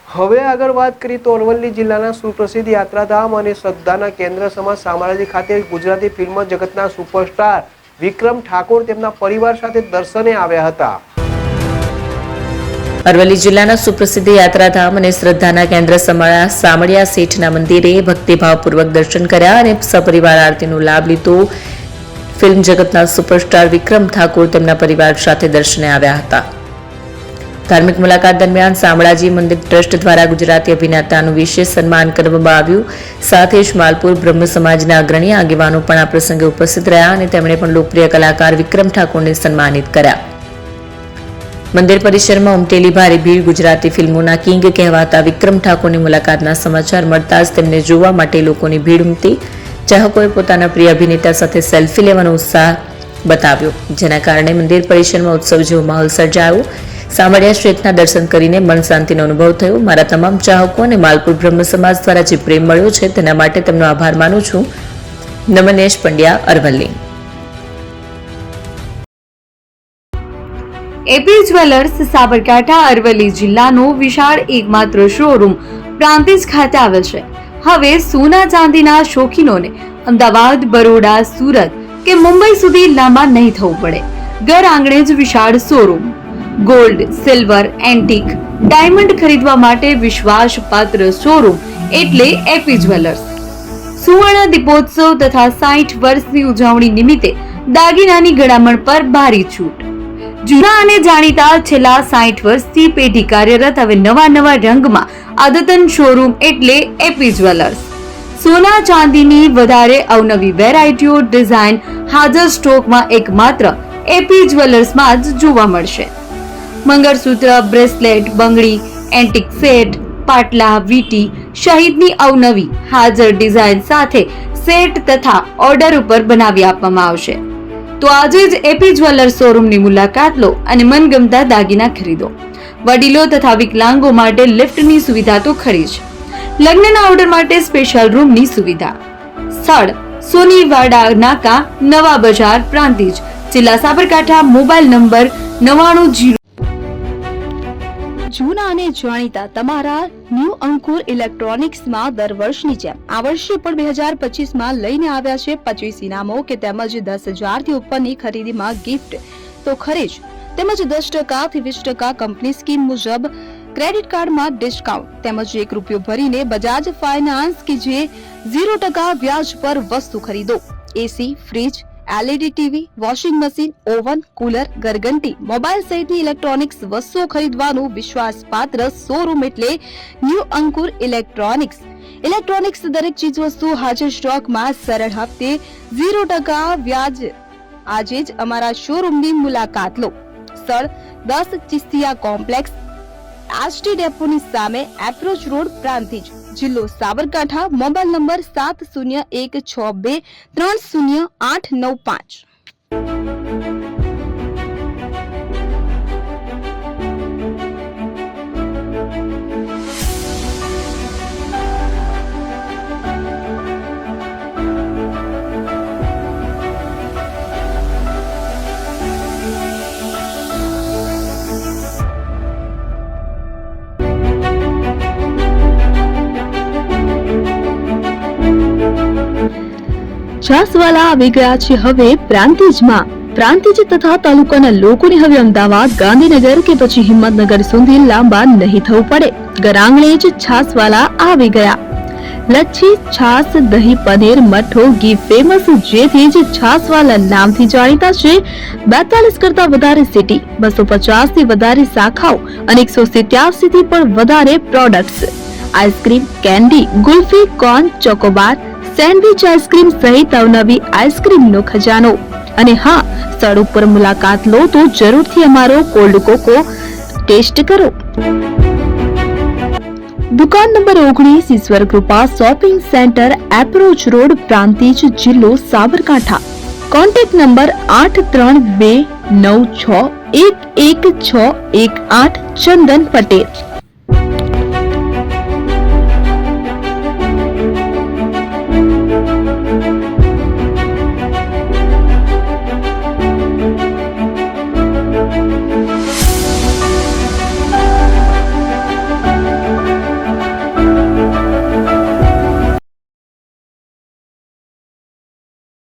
હવે આગળ વાત કરીએ તો અરવલ્લી જિલ્લાના સુપ્રસિદ્ધ યાત્રાધામ અને શ્રદ્ધાના કેન્દ્ર સમાજ શામળાજી ખાતે ગુજરાતી ફિલ્મ જગતના સુપરસ્ટાર વિક્રમ ઠાકોર તેમના પરિવાર સાથે દર્શને આવ્યા હતા। અરવલ્લી જિલ્લાના સુપ્રસિદ્ધ યાત્રાધામ અને શ્રદ્ધાના કેન્દ્ર શામળિયા શેઠના મંદિરે ભક્તિભાવપૂર્વક દર્શન કર્યા અને સપરિવાર આરતીનો લાભ લીધો। ફિલ્મ જગતના સુપરસ્ટાર વિક્રમ ઠાકોર તેમના પરિવાર સાથે દર્શને આવ્યા હતા। ધાર્મિક મુલાકાત દરમિયાન શામળાજી મંદિર ટ્રસ્ટ દ્વારા ગુજરાતી અભિનેતાનું વિશેષ સન્માન કરવામાં આવ્યું। સાથે જ માલપુર બ્રહ્મ સમાજના અગ્રણી આગેવાનો પણ આ પ્રસંગે ઉપસ્થિત રહ્યા અને તેમણે પણ લોકપ્રિય કલાકાર વિક્રમ ઠાકોરને સન્માનિત કર્યા। મંદિર પરિસરમાં ઉમટેલી ભારે ભીડ ગુજરાતી ફિલ્મોના કિંગ કહેવાતા વિક્રમ ઠાકોરની મુલાકાતના સમાચાર મળતા જ તેમને જોવા માટે લોકોની ભીડ ઉમટી। ચાહકોએ પોતાના પ્રિય અભિનેતા સાથે સેલ્ફી લેવાનો ઉત્સાહ બતાવ્યો, જેના કારણે મંદિર પરિસરમાં ઉત્સવ જેવો માહોલ સર્જાયો। શામળિયા શેઠના દર્શન કરીને મન શાંતિનો અનુભવ થયો। મારા તમામ ચાહકો અને માલપુર બ્રહ્મ સમાજ દ્વારા જે પ્રેમ મળ્યો છે તેના માટે તેમનો આભાર માનું છું। નમનેશ પંડ્યા, અરવલ્લી। એપી જ્વેલર્સ સાબરકાંઠા અરવલ્લી જિલ્લાનો વિશાળ એકમાત્ર શોરૂમ પ્રાંતિજ ખાતે આવેલ છે। હવે સોના ચાંદીના શોખીનોને અમદાવાદ, બરોડા, સુરત કે મુંબઈ સુધી લાંબા નહીં થવું પડે। ઘર આંગણે જ વિશાળ showroom. Gold, silver, antique, diamond ખરીદવા માટે વિશ્વાસપાત્ર શોરૂમ એટલે એપી જ્વેલર્સ। સુવર્ણ દીપોત્સવ તથા 60 વર્ષની ઉજવણી નિમિત્તે દાગીનાની ગળામણ પર ભારી છૂટ। જૂના અને જાણીતા છેલ્લા 60 વર્ષથી પેઢી કાર્યરત હવે નવા રંગમાં અદ્યતન શોરૂમ એટલે એપી જ્વેલર્સ। સોના ચાંદીની વધારે અવનવી વેરાયટીઓ, ડિઝાઇન હાજર સ્ટોકમાં એકમાત્ર એપી જ્વેલર્સમાં જ જોવા મળશે। મંગળસૂત્ર, બ્રેસલેટ, બંગડી, એન્ટિક સેટ, પાટલા, વીટી સહિતની અવનવી હાજર ડિઝાઇન સાથે સેટ તથા ઓર્ડર ઉપર બનાવી આપવામાં આવશે। તો આજે જ એપી જ્વેલર્સ શોરૂમની મુલાકાત લો અને મનગમતા દાગીના ખરીદો। વડીલો તથા વિકલાંગો માટે લિફ્ટની સુવિધા તો ખરી જ, લગ્નના ઓર્ડર માટે સ્પેશિયલ રૂમની સુવિધા। સ્થળ સોનીવાડા નાકા, નવા બજાર, પ્રાંતિજ, જિલ્લા સાબરકાંઠા। Mobile number 99। જૂના અને જાણીતા તમારા ન્યૂ અંકુર ઇલેક્ટ્રોનિક્સમાં દર વર્ષની જેમ આ વર્ષે પણ 2025માં લઈને આવ્યા છે 25 ઇનામો કે તેમજ 10,000 થી ઉપરની ખરીદીમાં ગિફ્ટ તો ખરી જ, તેમજ 10% થી 20% કંપની સ્કીમ મુજબ ક્રેડિટ કાર્ડમાં ડિસ્કાઉન્ટ તેમજ ₹1 ભરીને બજાજ ફાઇનાન્સ કે જે 0% વ્યાજ પર વસ્તુ ખરીદો। AC, fridge, LED TV, washing machine, oven, cooler, ગરગંટી, મોબાઈલ સહિતની ઇલેક્ટ્રોનિક્સ વસ્તુઓ ખરીદવાનું વિશ્વાસપાત્ર શોરૂમ એટલે ન્યૂ અંકુર ઇલેક્ટ્રોનિક્સ। ઇલેક્ટ્રોનિક્સ દરેક ચીજ વસ્તુ હાજર સ્ટોકમાં, સરળ હપ્તે, 0% વ્યાજ। આજે જ અમારા શોરૂમની મુલાકાત લો। સ્થળ 10 ચિસ્તિયા કોમ્પ્લેક્સ, આરટી ડેપોની સામે, એપ્રોચ રોડ, પ્રાંતિજ, જિલ્લો સાબરકાંઠા। Mobile number 7016230895। છાસવાલા આવી ગયા છે હવે પ્રાંતિજમાં। પ્રાંતિજ તથા તાલુકાના લોકોને હવે અમદાવાદ, ગાંધીનગર કે પછી હિંમતનગર સુધી લાંબા નહીં થવું પડે। ઘર આંગણે જ છાસવાલા આવી ગયા। લચ્છી, છાસ, દહીં, પનીર, મઠો, ઘી ફેમસ, જેથી જ છાસવાલા નામથી જાણીતા છે। 42 કરતા વધારે સિટી, 250 થી વધારે શાખાઓ અને 187 થી પણ વધારે products. Ice cream, candy, kulfi, corn, Chocobar, sandwich ice cream સહિત અવનવી આઈસ્ક્રીમનો ખજાનો। અને હા, સ્થળ ઉપર મુલાકાત લો તો જરૂરથી અમારો કોલ્ડ કોકો ટેસ્ટ કરો। દુકાન number 19, Ishwar Kripa shopping centre, approach road, Prantij, જિલ્લો સાબરકાંઠા। Contact number 8329611618 Chandan Patel.